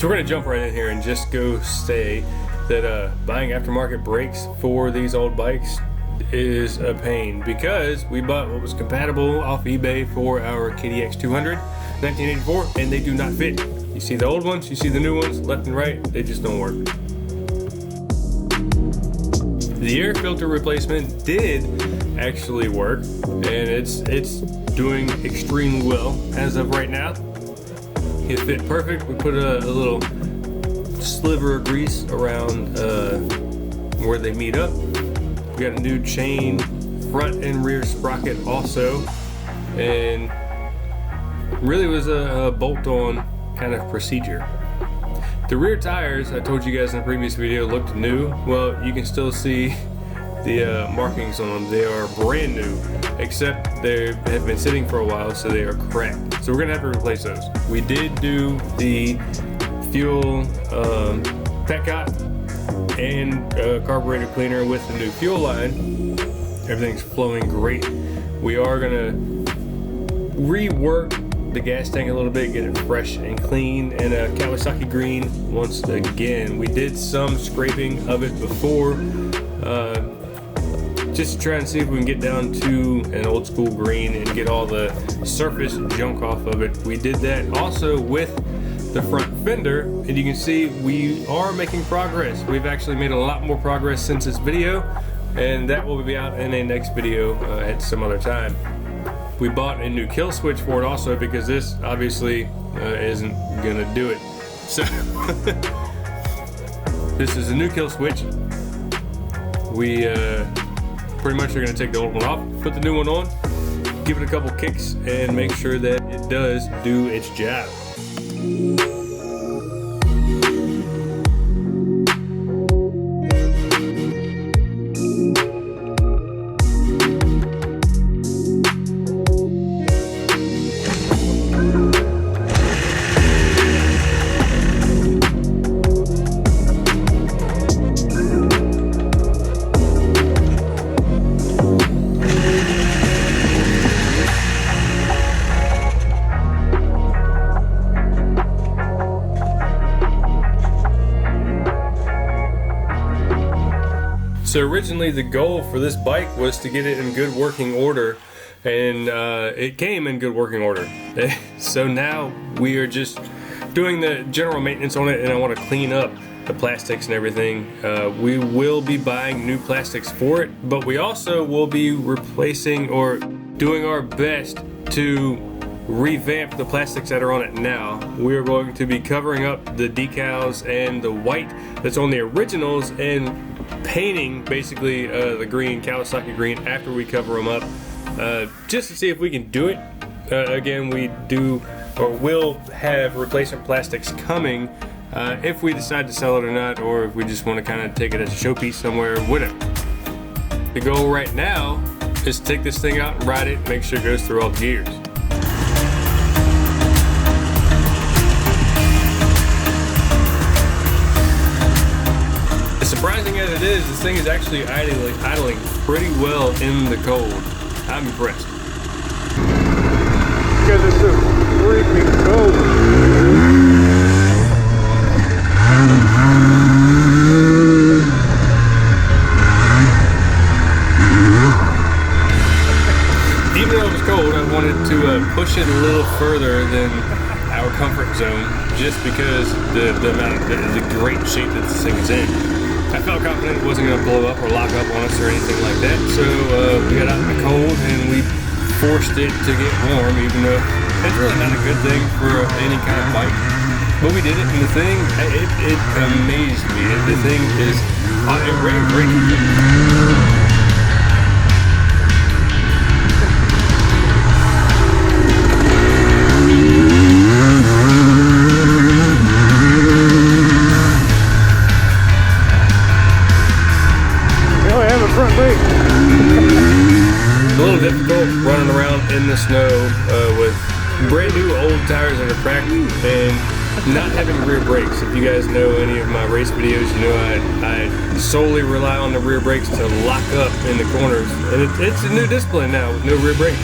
So we're gonna jump right in here and just go say that buying aftermarket brakes for these old bikes is a pain, because we bought what was compatible off eBay for our KDX 200 1984, and they do not fit. You see the old ones, you see the new ones, left and right, they just don't work. The air filter replacement did actually work, and it's doing extremely well as of right now. It fit perfect. We put a little sliver of grease around where they meet up. We got a new chain, front and rear sprocket also, and really was a bolt-on kind of procedure. The rear tires, I told you guys in the previous video, looked new. Well, you can still see the markings on them. They are brand new, except they have been sitting for a while, so they are cracked. So we're gonna have to replace those. We did do the fuel petcock and carburetor cleaner with the new fuel line. Everything's flowing great. We are gonna rework the gas tank a little bit, get it fresh and clean, and a Kawasaki green once again. We did some scraping of it before, just to try and see if we can get down to an old school green and get all the surface junk off of it. We did that also with the front fender, and you can see we are making progress. We've actually made a lot more progress since this video, and that will be out in a next video at some other time. We bought a new kill switch for it also, because this obviously isn't gonna do it. So this is a new kill switch. We pretty much are gonna take the old one off, put the new one on, give it a couple kicks, and make sure that it does do its job. So originally the goal for this bike was to get it in good working order, and it came in good working order. So now we are just doing the general maintenance on it, and I want to clean up the plastics and everything. We will be buying new plastics for it, but we also will be replacing or doing our best to revamp the plastics that are on it now. We are going to be covering up the decals and the white that's on the originals, and painting basically the green, Kawasaki green, after we cover them up, just to see if we can do it. Again, we do or will have replacement plastics coming if we decide to sell it or not, or if we just want to kind of take it as a showpiece somewhere, whatever. The goal right now is to take this thing out and ride it, make sure it goes through all the gears. Surprising as it is, this thing is actually idling pretty well in the cold. I'm impressed. Because it's so freaking cold. Even though it was cold, I wanted to push it a little further than our comfort zone, just because the amount of the great shape that this thing is in. I felt confident it wasn't going to blow up or lock up on us or anything like that, so we got out in the cold and we forced it to get warm, even though it's really not a good thing for any kind of bike. But we did it, and the thing, it amazed me. The thing is, it ran great. A little difficult running around in the snow with brand new old tires that are cracked and not having rear brakes. If you guys know any of my race videos, you know I solely rely on the rear brakes to lock up in the corners, and it's a new discipline now with no rear brakes.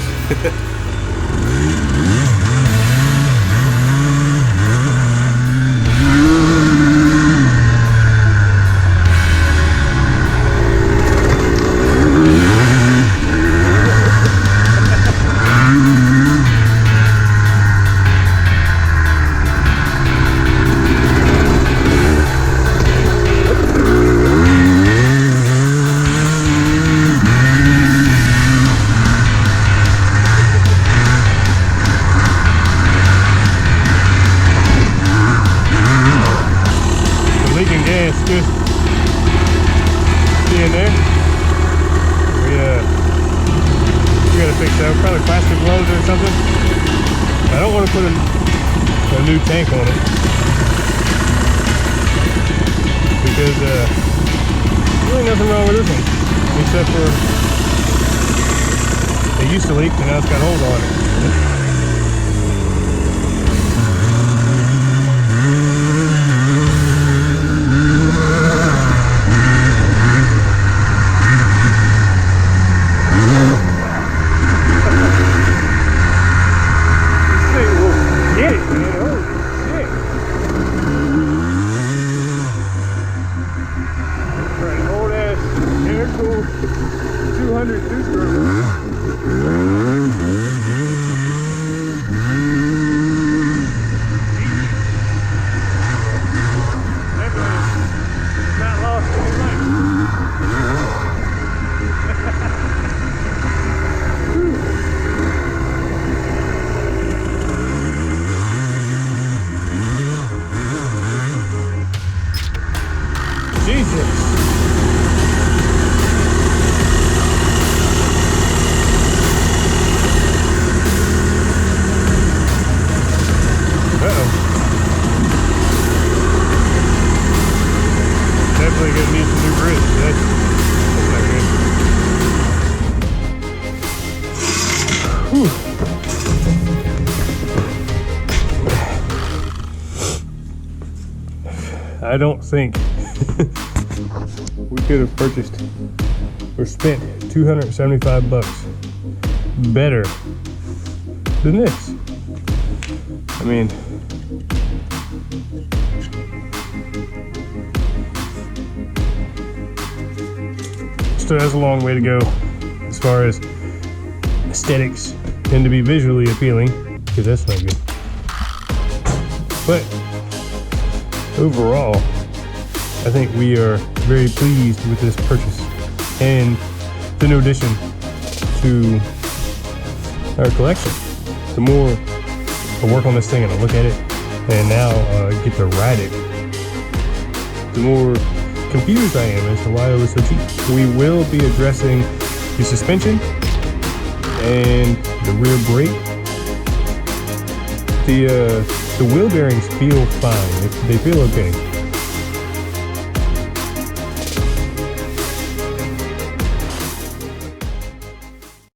something. I don't want to put a new tank on it because there's really nothing wrong with this one, except for it used to leak and now it's got holes on it. I don't think we could have purchased or spent 275 bucks better than this. I mean, still has a long way to go as far as aesthetics and to be visually appealing, because that's not good. But overall, I think we are very pleased with this purchase and the new addition to our collection. The more I work on this thing and I look at it and now get to ride it, the more confused I am as to why it was so cheap. We will be addressing the suspension and the rear brake. The wheel bearings feel fine. They feel okay.